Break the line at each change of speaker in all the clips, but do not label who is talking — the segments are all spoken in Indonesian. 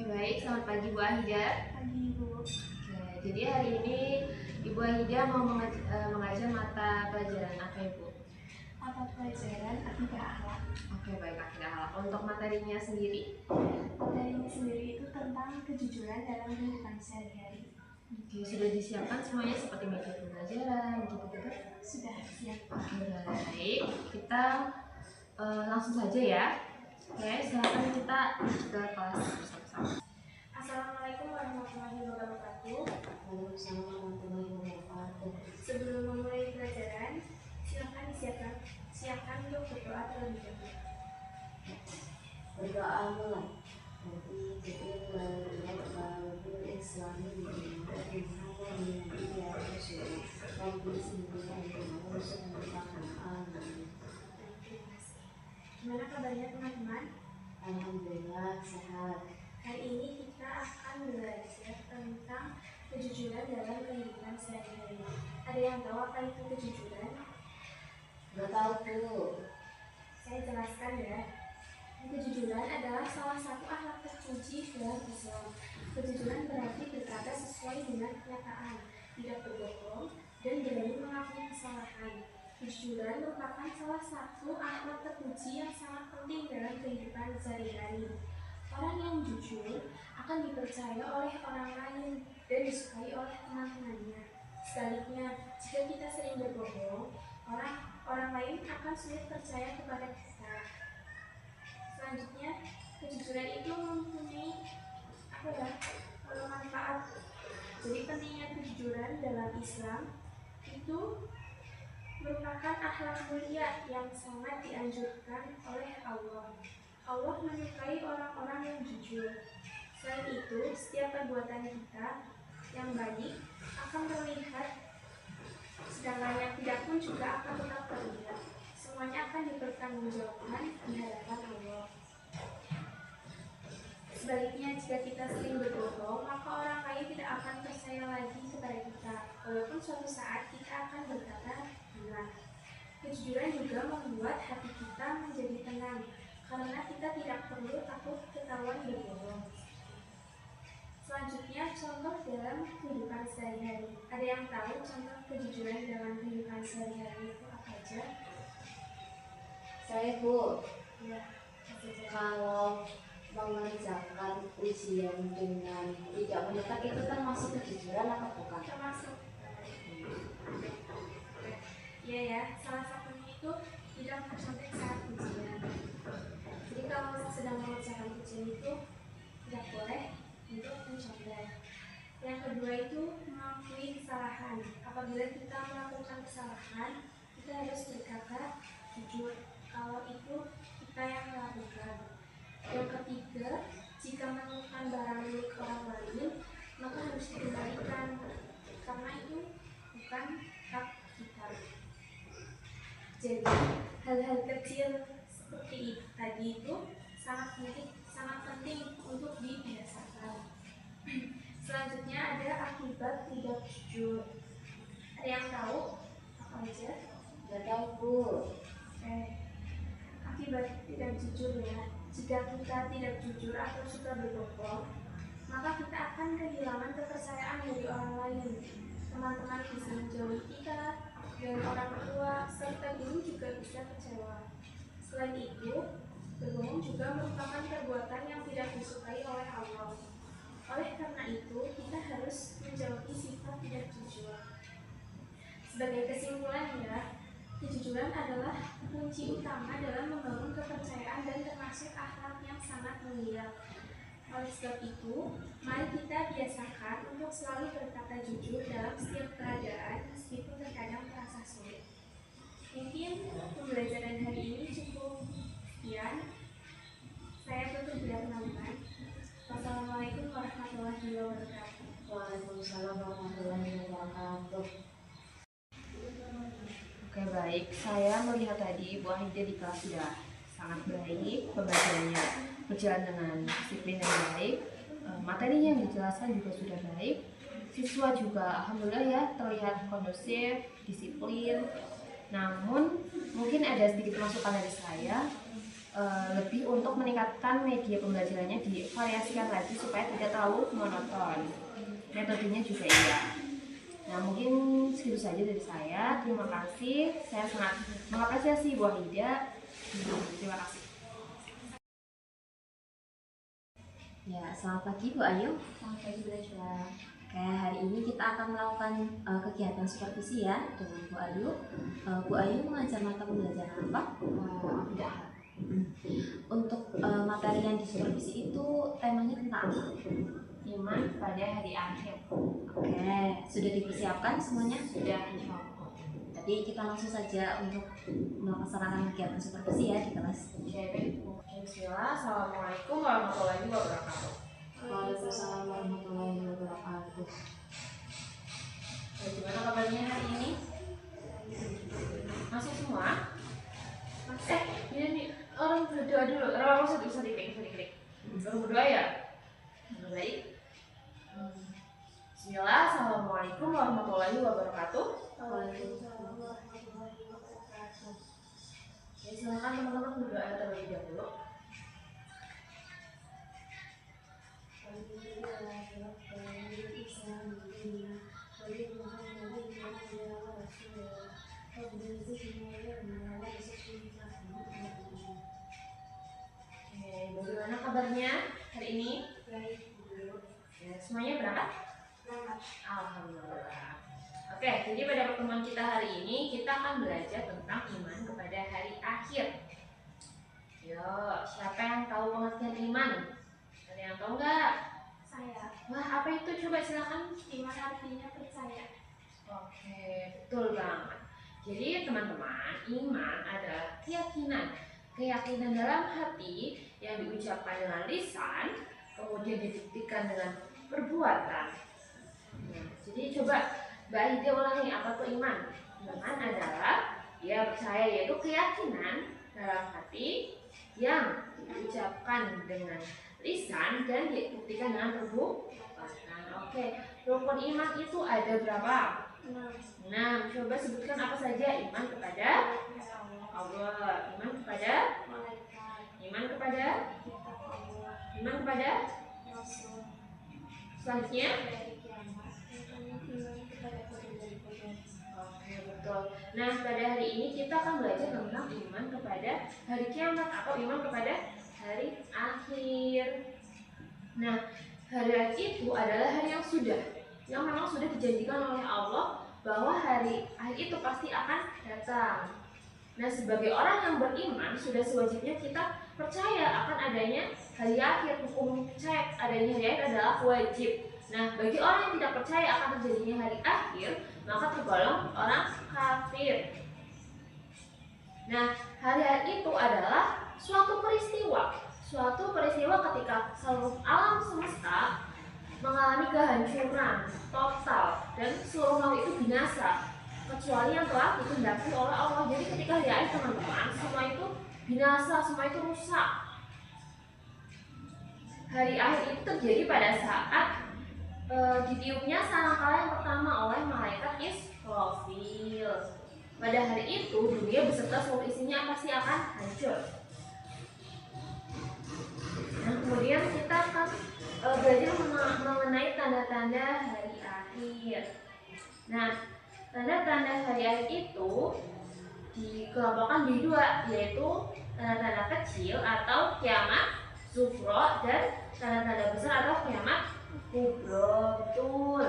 Oke, baik. Selamat pagi Bu Ahida.
Pagi Ibu.
Oke, jadi hari ini Ibu Ahida mau mengajar mata pelajaran apa Ibu?
Mata pelajaran Akidah Akhlak.
Oke, baik, Akidah Akhlak. Untuk materinya sendiri?
Materinya sendiri itu tentang kejujuran dalam kehidupan sehari-hari.
Oke, sudah disiapkan semuanya seperti meja pembelajaran gitu-gitu?
Sudah siap.
Oke, baik. Kita langsung saja ya. Oke, silakan kita ke kelas bersama-sama.
Assalamualaikum warahmatullahi wabarakatuh.
Waalaikumsalam warahmatullahi wabarakatuh.
Sebelum memulai pelajaran, silakan siapkan untuk berdoa terlebih dahulu.
Berdoa mulai. Nanti kita lalu Islami
Gimana kabarnya teman-teman?
Alhamdulillah sehat.
Hari ini kita akan belajar tentang kejujuran dalam kehidupan sehari-hari. Ada yang tahu apa itu kejujuran?
Gak tahu Bu.
Saya jelaskan ya. Kejujuran adalah salah satu akhlak terpuji dalam Islam. Kejujuran berarti berkata sesuai dengan kenyataan, tidak berbohong, dan berani mengakui kesalahan. Kejujuran merupakan salah satu akhlak terpuji yang sangat penting dalam kehidupan sehari-hari. Orang yang jujur akan dipercaya oleh orang lain dan disukai oleh teman-temannya. Sebaliknya, jika kita sering berbohong, orang lain akan sulit percaya kepada kita. Selanjutnya, kejujuran itu mempunyai manfaat. Jadi pentingnya kejujuran dalam Islam itu merupakan akhlak mulia yang sangat dianjurkan oleh Allah. Allah menyukai orang-orang yang jujur. Selain itu, setiap perbuatan kita yang baik akan terlihat, sedangkan yang tidak pun juga akan tetap terlihat. Semuanya akan dipertanggungjawabkan di hadapan Allah. Sebaliknya, jika kita sering berbohong, maka orang lain tidak akan percaya lagi kepada kita, walaupun suatu saat kita akan berkata benar. Kejujuran juga membuat hati kita menjadi tenang, karena kita tidak perlu takut ketahuan berbohong. Selanjutnya, contoh dalam kehidupan sehari-hari. Ada yang tahu contoh kejujuran dalam kehidupan sehari-hari itu apa aja?
Saya Bu.
Ya,
Kalau mengerjakan ujian dengan tidak mendekat itu kan masuk kejujuran atau bukan?
termasuk. Iya ya, salah satunya itu tidak mencontek saat ujian. Jadi kalau sedang mengerjakan ujian itu tidak boleh untuk mencontek. Yang kedua itu mengakui kesalahan. Apabila kita melakukan kesalahan, kita harus berkata jujur kalau itu kita yang melakukan. Yang ketiga, jika menemukan barang milik orang lain, maka harus dikembalikan karena itu bukan hak kita. Jadi hal-hal kecil seperti tadi itu sangat penting untuk dibiasakan. Selanjutnya ada akibat tidak jujur. Ada yang tahu apa aja?
Gak tahu Bu.
Akibat tidak jujur ya. Jika kita tidak jujur atau suka berbohong, maka kita akan kehilangan kepercayaan dari orang lain. Teman-teman bisa menjauhi kita, dan orang tua serta guru juga bisa kecewa. Selain itu, berbohong juga merupakan perbuatan yang tidak disukai oleh Allah. Oleh karena itu, kita harus menjauhi sifat tidak jujur. Sebagai kesimpulannya, kejujuran adalah kunci utama dalam membangun kepercayaan dan termasuk akhlak yang sangat mulia. Oleh sebab itu, mari kita biasakan untuk selalu berkata jujur dalam setiap keadaan meskipun terkadang terasa sulit. Mungkin pembelajaran hari ini cukup sekian. Saya tutup ya teman-teman. Wassalamualaikum warahmatullahi wabarakatuh.
Waalaikumsalam warahmatullahi wabarakatuh.
Oke, baik. Saya melihat tadi Ibu Ahida di kelas sudah sangat baik, pembelajarannya berjalan dengan disiplin yang baik, materinya yang dijelaskan juga sudah baik, siswa juga alhamdulillah ya terlihat kondusif, disiplin. Namun mungkin ada sedikit masukan dari saya, lebih untuk meningkatkan media pembelajarannya, divariasikan lagi supaya tidak terlalu monoton. Metodenya juga iya. Nah, mungkin segitu saja dari saya. Terima kasih. Saya sangat mengapresiasi Bu Wahida. Terima kasih.
Ya, selamat pagi Bu Ayu.
Selamat pagi Bu Najwa.
Oke, hari ini kita akan melakukan kegiatan supervisi ya dengan Bu Ayu. Bu Ayu mengajar mata pembelajaran apa?
Tidak.
Untuk materi yang disupervisi itu temanya tentang apa?
Iman pada hari akhir.
Oke, sudah dipersiapkan semuanya?
Sudah, insya Allah.
Jadi kita langsung saja untuk melaksanakan kegiatan supervisi ya di kelas.
Oke, baik. Bismillah. Assalamualaikum warahmatullahi wabarakatuh.
Waalaikumsalam warahmatullahi wabarakatuh.
Gimana kabarnya hari ini? Masih semua? Ini nih, orang berdoa dulu. Orang usah diklik. Orang berdoa ya? Baik. Bismillah. Assalamualaikum warahmatullahi wabarakatuh.
Waalaikumsalam warahmatullahi wabarakatuh.
Ya, silakan teman-teman berdoa terlebih dahulu. Oke, bagaimana kabarnya hari ini?
Baik, Bu.
Ya, semuanya berangkat?
Selamat.
Alhamdulillah. Oke, jadi pada pertemuan kita hari ini kita akan belajar tentang iman kepada hari akhir. Yo, siapa yang tahu pengertian iman? Ada yang tahu nggak?
Saya.
Wah, apa itu? Coba silakan.
Iman artinya percaya.
Oke, betul banget. Jadi teman-teman, iman adalah keyakinan dalam hati yang diucapkan dengan lisan, kemudian dibuktikan dengan perbuatan. Nah, jadi coba Mbak Ida ulangi, apa tuh iman? Iman adalah dia percaya, yaitu keyakinan dalam hati yang diucapkan dengan lisan dan dibuktikan dengan perbuatan. Oke, rukun iman itu ada berapa? 6. Coba sebutkan apa saja. Iman kepada Allah, iman kepada iman kepada iman kepada selanjutnya. Oke, betul. Nah, pada hari ini kita akan belajar tentang iman kepada hari kiamat atau iman kepada hari akhir. Nah, hari akhir itu adalah hari yang memang sudah dijanjikan oleh Allah bahwa hari akhir itu pasti akan datang. Nah, sebagai orang yang beriman sudah sewajibnya kita percaya akan adanya hari akhir. Hukum percaya adanya hari akhir adalah wajib. Nah, bagi orang yang tidak percaya akan terjadinya hari akhir, maka tergolong orang kafir. Nah, hari akhir itu adalah suatu peristiwa ketika seluruh alam semesta mengalami kehancuran total dan seluruh makhluk itu binasa kecuali yang telah dikehendaki oleh Allah. Jadi ketika hari akhir teman-teman, semua itu binasa, semua itu rusak. Hari akhir itu terjadi pada saat ditiupnya sangkala yang pertama oleh malaikat Israfil. Pada hari itu dunia beserta seluruh isinya pasti akan hancur. Nah, kemudian kita akan belajar mengenai tanda-tanda hari akhir. Nah, tanda-tanda hari akhir itu dikelompokkan di dua, yaitu tanda-tanda kecil atau kiamat sufro dan tanda-tanda besar atau kiamat kubro. Betul.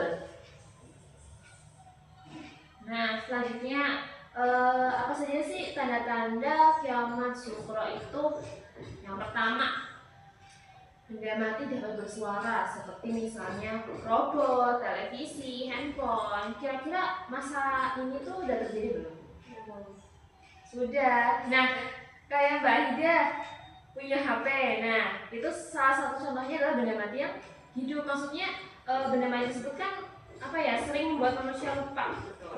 Nah, selanjutnya apa saja sih tanda-tanda kiamat sufro itu? Yang pertama, benda mati dapat bersuara, seperti misalnya robot, televisi, handphone. Kira-kira masa ini tuh udah terjadi belum? Sudah. Nah, kayak Mbak Ida punya HP. Nah, itu salah satu contohnya adalah benda mati yang hidup. Maksudnya benda mati tersebut kan sering membuat manusia lupa gitu.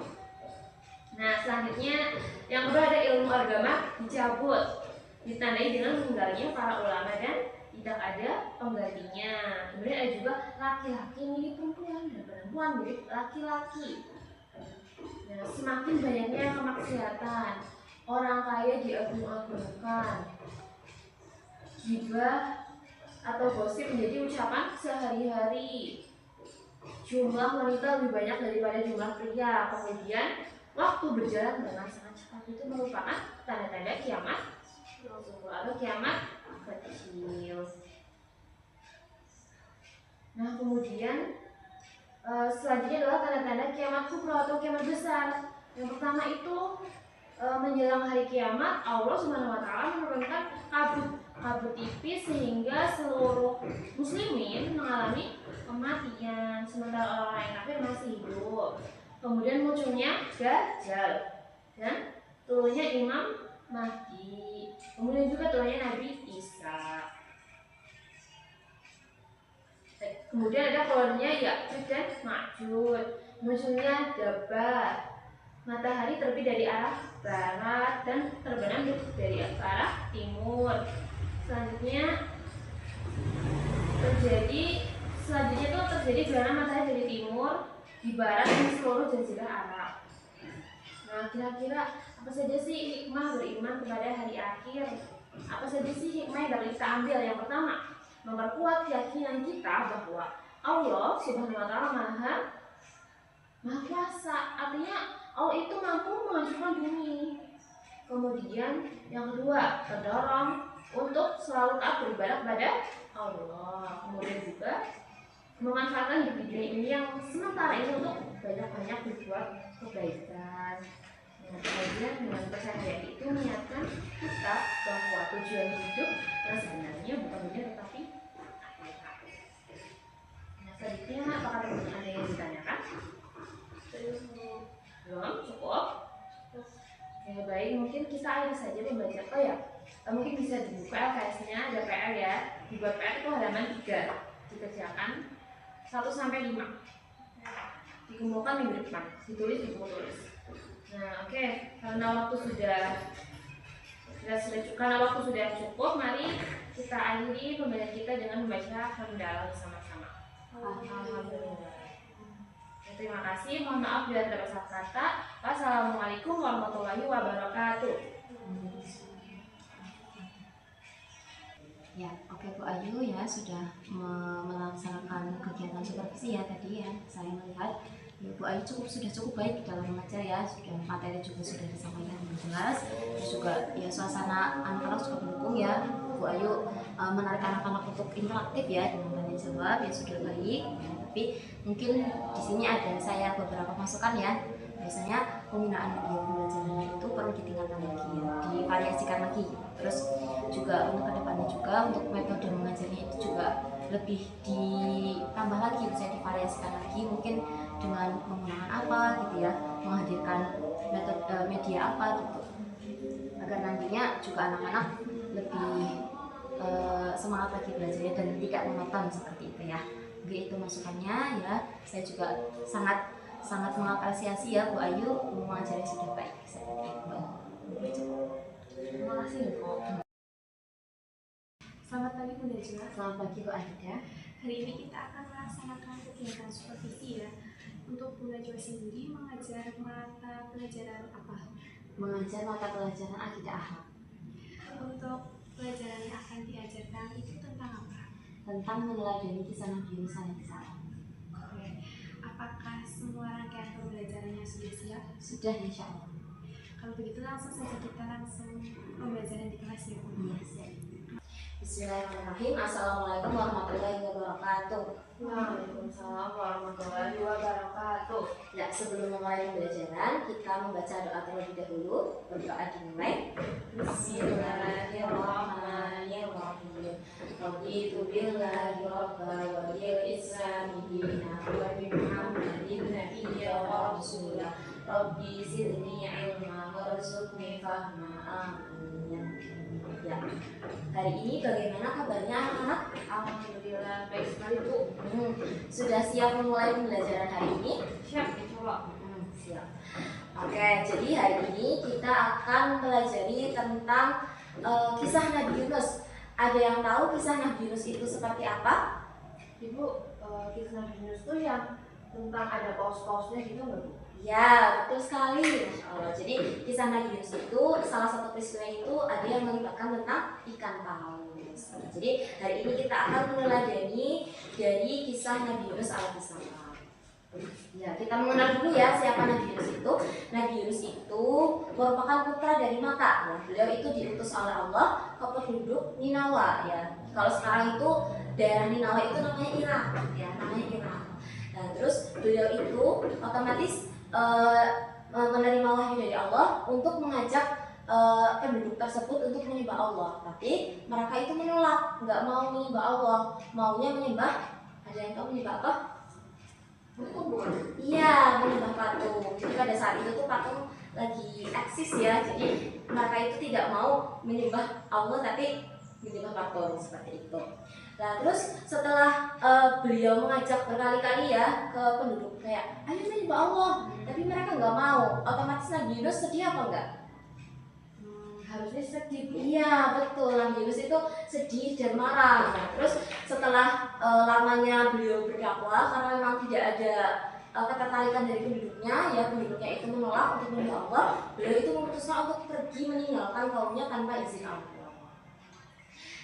Nah, selanjutnya yang kedua ada ilmu agama dicabut, ditandai dengan meninggalnya para ulama dan tidak ada penggantinya. Kemudian ada juga laki-laki mirip perempuan dan perempuan mirip laki-laki. Nah, semakin banyaknya kemaksiatan, orang kaya diagung-agungkan. gibah atau gosip menjadi ucapan sehari-hari. Jumlah wanita lebih banyak daripada jumlah pria. Kemudian waktu berjalan dengan sangat cepat. Itu merupakan tanda-tanda kiamat atau kiamat kecil. Nah, kemudian selanjutnya adalah tanda-tanda kiamat kubra atau kiamat besar. Yang pertama itu menjelang hari kiamat, Allah Subhanahu wa taala menurunkan kabut tipis sehingga seluruh muslimin mengalami kematian, sementara orang-orang yang kafir masih hidup. Kemudian munculnya Dajjal dan turunnya Imam Mahdi. Kemudian juga turunnya Nabi Isa. Kemudian ada keluarnya Ya'juj dan Ma'juj. Munculnya Dabbar. Matahari terbit dari arah barat dan terbenam dari arah timur. Selanjutnya itu terjadi gerhana matahari dari timur, di barat dan seluruh jazirah Arab. Nah, kira-kira apa saja sih hikmah beriman kepada hari akhir? Apa saja sih hikmah yang dapat kita ambil? Yang pertama, memperkuat keyakinan kita bahwa Allah Subhanahu wa taala Maha Kuasa. Artinya Allah itu mampu menghancurkan bumi. Kemudian yang kedua, terdorong untuk selalu taat beribadah kepada Allah. Kemudian juga memanfaatkan hidup di dunia ini yang sementara ini untuk banyak-banyak berbuat kebaikan. Nah, kemudian dengan percaya itu mengingatkan kita bahwa tujuan hidup yang sebenarnya bukan dunia tetapi akhirat. Nah, selanjutnya apakah teman-teman ada yang ditanyakan? Belum? Cukup? Ya baik, mungkin kita akhiri saja membaca. Oh ya, mungkin bisa dibuka LKS-nya, ada PR ya. Dibuat PR itu halaman 3, dikerjakan 1 sampai 5. Dikumpulkan minggu depan, ditulis di buku tulis. Nah, oke, karena waktu sudah cukup, mari kita akhiri pembelajaran kita dengan membaca hamdalah bersama-sama. Alhamdulillah. Terima kasih, mohon maaf bila ada salah kata. Wassalamualaikum warahmatullahi wabarakatuh.
Ya, oke Bu Ayu ya sudah melaksanakan kegiatan supervisi ya tadi ya. Saya melihat ya, Bu Ayu sudah cukup baik dalam mengajar ya, sudah materi juga sudah disampaikan dengan jelas. Terus juga ya suasana anak-anak juga mendukung ya. Bu Ayu menarik anak-anak untuk interaktif ya dengan tanya jawab ya sudah baik. Ya, tapi mungkin di sini ada saya beberapa masukan ya. Biasanya penggunaan media pembelajaran itu perlu ditingkatkan lagi ya, divariasikan lagi. Terus juga untuk kedepannya juga untuk metode mengajarnya itu juga lebih ditambah lagi, bisa divariasikan lagi mungkin dengan menggunakan apa gitu ya, menghadirkan metode media apa gitu, agar nantinya juga anak-anak lebih semangat lagi belajarnya dan tidak monoton seperti itu ya. Oke, itu masukannya ya. Saya juga sangat mengapresiasi ya Bu Ayu mengajari sudah baik seperti itu.
Terima kasih Bu.
Selamat pagi Bunda Jua.
Selamat pagi Bu Aida.
Hari ini kita akan melaksanakan kegiatan supervisi ya. Untuk Bunda Jua sendiri mengajar mata pelajaran apa?
Mengajar mata pelajaran akidah akhlak.
Untuk pelajaran yang akan diajarkan itu tentang apa?
Tentang meneladani kisah Nabi Musa alaihissalam.
Oke. Apakah semua rangkaian pembelajarannya sudah siap?
Sudah insya Allah.
Kalau begitu langsung saja kita langsung pembelajaran di kelas ya Bu.
Iya, siap. Bismillahirrahmanirrahim. Assalamualaikum warahmatullahi wabarakatuh.
Waalaikumsalam warahmatullahi wabarakatuh.
Ya, sebelum memulai pembelajaran, kita membaca doa terlebih dahulu. Berdoa dimulai. Bismillahirrahmanirrahim. Raditu billahi rabban wa bil islami dinan wa bi Muhammadin nabiyyan wa rasulah. Rabbi zidni ilma warzuqni fahma. Amin. Ya. Hari ini bagaimana kabarnya anak-anak?
Alhamdulillah baik sekali Bu.
Sudah siap memulai pembelajaran hari ini?
Siap, insya
Siap. Oke, jadi hari ini kita akan pelajari tentang kisah Nabi Yunus. Ada yang tahu kisah Nabi Yunus itu seperti apa?
Ibu, kisah Nabi Yunus itu yang tentang ada paus-pausnya gitu nggak Bu?
Ya, betul sekali. Masya Allah. Jadi kisah Nabi Yunus itu salah satu peristiwa itu ada yang melibatkan tentang ikan paus. Jadi hari ini kita akan meneladani dari kisah Nabi Yunus alaihissalam. Ya, kita mengenal dulu ya siapa Nabi Yunus itu. Nabi Yunus itu merupakan putra dari Matta. Nah, beliau itu diutus oleh Allah ke penduduk Ninawa ya. Kalau sekarang itu daerah Ninawa itu namanya Irak ya, namanya Irak. Nah, terus beliau itu otomatis menerima wahyu dari Allah untuk mengajak penduduk tersebut untuk menyembah Allah. Tapi mereka itu menolak, nggak mau menyembah Allah, maunya menyembah, ada yang tahu menyembah apa? Iya, menyembah patung. Jadi pada saat itu tuh patung lagi eksis ya. Jadi mereka itu tidak mau menyembah Allah tapi menyembah patung seperti itu. Nah terus setelah beliau mengajak berkali-kali ya ke penduduk kayak ayo menyembah Allah, tapi mereka nggak mau. Otomatis Nabi Yunus sedih apa enggak?
Harusnya sedih.
Iya betul, Nabi Yunus itu sedih dan marah. Nah, terus setelah lamanya beliau berdakwah karena memang tidak ada ketertarikan dari penduduknya, ya penduduknya itu menolak untuk menyembah Allah, beliau itu memutuskan untuk pergi meninggalkan kaumnya tanpa izin Allah.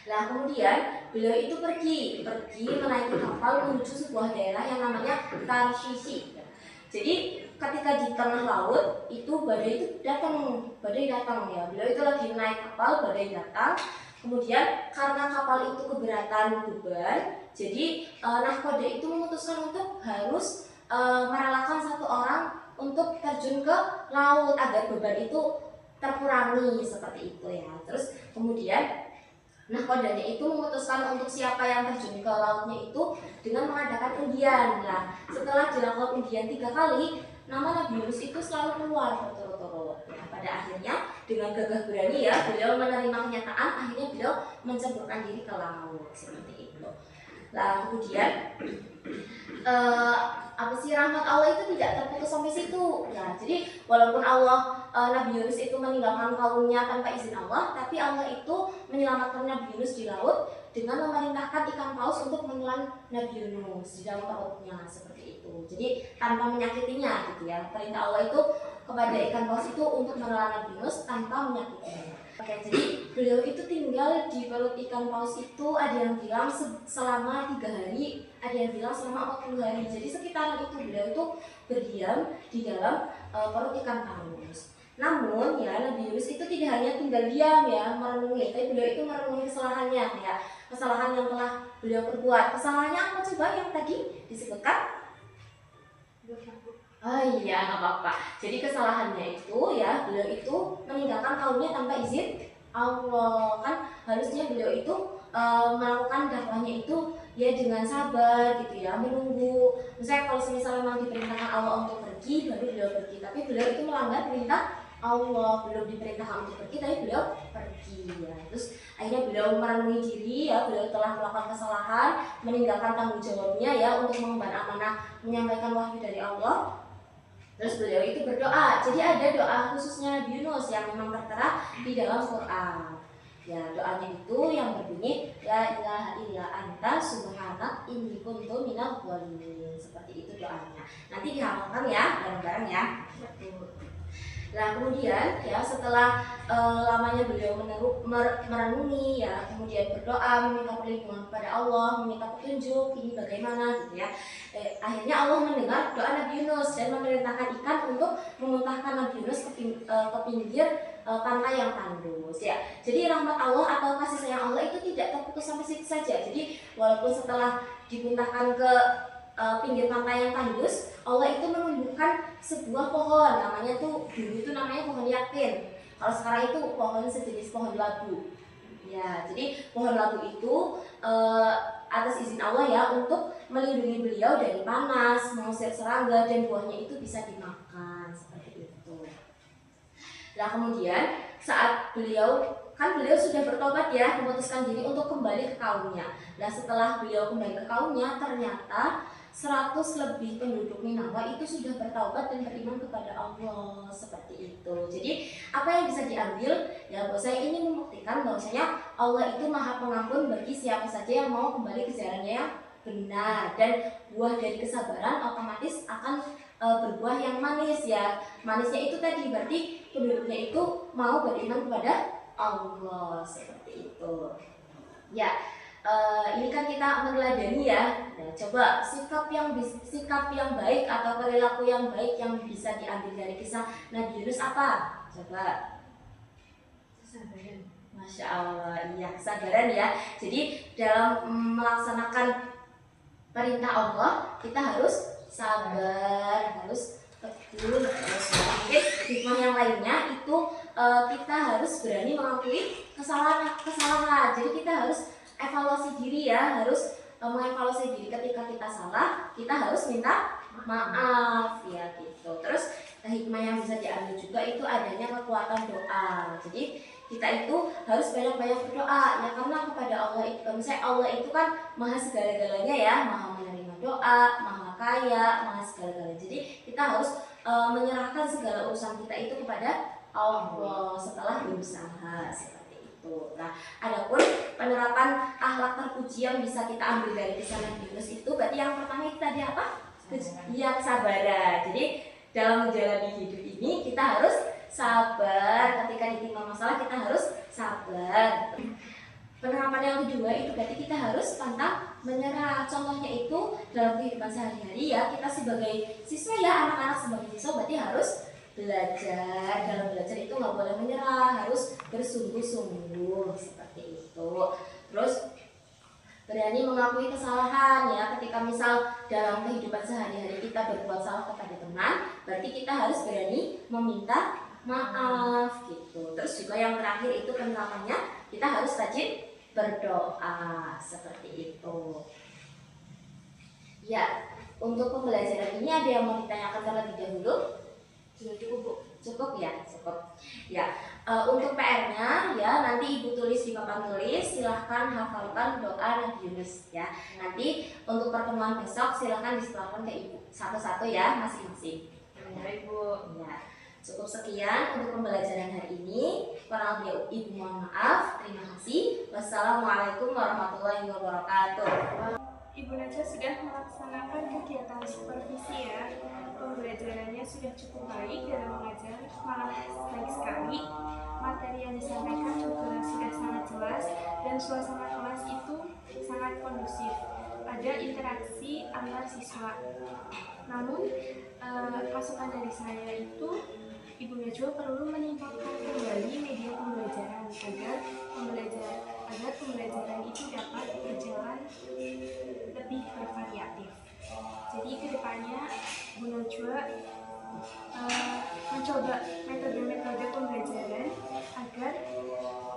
Nah kemudian beliau itu pergi menaiki kapal menuju sebuah daerah yang namanya Tarshish. Jadi ketika di tengah laut itu badai datang ya. Beliau itu lagi naik kapal, badai datang. Kemudian karena kapal itu keberatan beban, jadi nahkoda itu memutuskan untuk harus merelakan satu orang untuk terjun ke laut agar beban itu terkurangi seperti itu ya. Terus kemudian nahkodanya itu memutuskan untuk siapa yang terjun ke lautnya itu dengan mengadakan undian. Nah, setelah dilakukan undian 3 kali, nama Nabi Yunus itu selalu keluar berturut-turut. Nah, pada akhirnya dengan gagah berani ya, beliau menerima kenyataan, akhirnya beliau menceburkan diri ke laut seperti itu. Nah, kemudian rahmat Allah itu tidak terputus sampai situ. Nah, jadi walaupun Nabi Yunus itu meninggalkan kaumnya tanpa izin Allah, tapi Allah itu menyelamatkan Nabi Yunus di laut dengan memerintahkan ikan paus untuk menelan Nabi Yunus di dalam perutnya seperti itu. Jadi tanpa menyakitinya gitu ya. Perintah Allah itu kepada ikan paus itu untuk menelan Nabi Yunus tanpa menyakitinya. Oke, jadi beliau itu tinggal di perut ikan paus itu ada yang bilang selama 3 hari, ada yang bilang selama 40 hari. Jadi sekitaran itu beliau itu berdiam di dalam perut ikan paus. Namun ya Nabi Yunus itu tidak hanya tinggal diam ya merenungi, tapi beliau itu merenungi kesalahannya ya, kesalahan yang telah beliau perbuat. Kesalahannya apa coba yang tadi disebutkan? Oh iya, nggak apa-apa. Jadi kesalahannya itu ya beliau itu meninggalkan kaumnya tanpa izin Allah. Kan harusnya beliau itu melakukan dakwahnya itu ya dengan sabar gitu ya, menunggu. Misalnya kalau misalnya memang diperintahkan Allah untuk pergi, baru beliau pergi. Tapi beliau itu melanggar perintah Allah, belum diperintahkan untuk pergi, tapi beliau pergi ya. Terus akhirnya beliau merenungi diri ya, beliau telah melakukan kesalahan, meninggalkan tanggung jawabnya ya untuk mengemban amanah menyampaikan wahyu dari Allah. Terus beliau itu berdoa. Jadi ada doa khususnya Nabi Yunus yang memang tertera di dalam Quran. Ya, doanya itu yang berbunyi la ilaha illa anta subhanak inni kuntu minadh dhalimin. Seperti itu doanya. Nanti dihafalkan ya bareng-bareng ya. Nah kemudian ya setelah lamanya beliau merenungi ya, kemudian berdoa meminta perlindungan kepada Allah, meminta petunjuk ini bagaimana gitu ya. Akhirnya Allah mendengar doa Nabi Yunus dan memerintahkan ikan untuk memuntahkan Nabi Yunus ke pinggir pantai yang tandus ya. Jadi rahmat Allah atau kasih sayang Allah itu tidak terputus sampai situ saja. Jadi walaupun setelah dimuntahkan ke pinggir pantai yang tandus, Allah itu menumbuhkan sebuah pohon, namanya tuh dulu itu namanya pohon yakin. Kalau sekarang itu pohon sejenis pohon labu. Ya, jadi pohon labu itu atas izin Allah ya untuk melindungi beliau dari panas, mengusir serangga dan buahnya itu bisa dimakan seperti itu. Nah kemudian saat beliau sudah bertobat ya, memutuskan diri untuk kembali ke kaumnya. Nah setelah beliau kembali ke kaumnya, ternyata 100 lebih penduduk Ninawa itu sudah bertaubat dan beriman kepada Allah seperti itu. Jadi apa yang bisa diambil ya bahwasanya ini membuktikan bahwasanya Allah itu Maha Pengampun bagi siapa saja yang mau kembali ke jalannya yang benar, dan buah dari kesabaran otomatis akan berbuah yang manis ya. Manisnya itu tadi berarti penduduknya itu mau beriman kepada Allah seperti itu. Ya, Ini kan kita meneladani ya. Nah, coba sikap yang baik atau perilaku yang baik yang bisa diambil dari kisah Nabi Yunus apa? Coba.
Kesabaran.
Masya Allah, iya kesabaran ya. Jadi dalam melaksanakan perintah Allah kita harus sabar, harus teguh, terus mungkin hikmah yang lainnya itu kita harus berani mengakui kesalahan. Jadi kita harus evaluasi diri ya, harus mengevaluasi diri ketika kita salah, kita harus minta maaf ya gitu. Terus hikmah yang bisa diambil juga itu adanya kekuatan doa. Jadi kita itu harus banyak-banyak berdoa ya, karena kepada Allah itu, misalnya Allah itu kan maha segala-galanya ya, maha menerima doa, maha kaya, maha segala-galanya. Jadi kita harus menyerahkan segala urusan kita itu kepada Allah setelah berusaha seperti itu. Nah, adapun penerapan akhlak terpuji yang bisa kita ambil dari kisah Nabi Yunus itu berarti yang pertama itu tadi apa? Iya, kesabaran. Jadi dalam menjalani hidup ini kita harus sabar, ketika ditimpa masalah kita harus sabar. Penerapan yang kedua itu berarti kita harus pantang menyerah. Contohnya itu dalam kehidupan sehari-hari ya, kita sebagai siswa ya, anak-anak sebagai siswa berarti harus belajar. Dalam belajar itu nggak boleh menyerah, harus bersungguh-sungguh seperti itu. Terus berani mengakui kesalahan ya, ketika misal dalam kehidupan sehari-hari kita berbuat salah kepada teman, berarti kita harus berani meminta maaf gitu. Terus juga yang terakhir itu penerapannya kita harus rajin berdoa seperti itu. Ya, untuk pembelajaran ini ada yang mau ditanyakan terlebih dahulu?
Sudah cukup, Bu.
Cukup ya, cukup. Ya, untuk PR-nya ya nanti Ibu tulis di papan tulis, silahkan hafalkan doa Nabi Yunus ya. Nanti untuk pertemuan besok silahkan disetorkan ke Ibu satu-satu ya masing-masing.
Baik, Bu.
Ya, cukup sekian untuk pembelajaran hari ini. Kurang lebih Ibu mohon maaf. Terima kasih. Wassalamualaikum warahmatullahi wabarakatuh.
Ibu Najwa sudah melaksanakan kegiatan supervisi ya. Pembelajarannya sudah cukup baik dalam mengajar, malah baik sekali. Materi yang disampaikan juga sudah sangat jelas dan suasana kelas itu sangat kondusif. Ada interaksi antar siswa. Namun masukan dari saya itu Ibu Najwa perlu meningkatkan kembali media pembelajaran agar pembelajaran itu dapat berjalan lebih bervariatif. Jadi kedepannya Bu Najwa mencoba metode-metode pembelajaran agar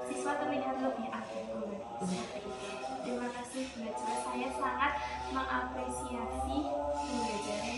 siswa terlihat lebih aktif kembali. Seperti itu. Terima kasih Bu Najwa, saya sangat mengapresiasi pembelajaran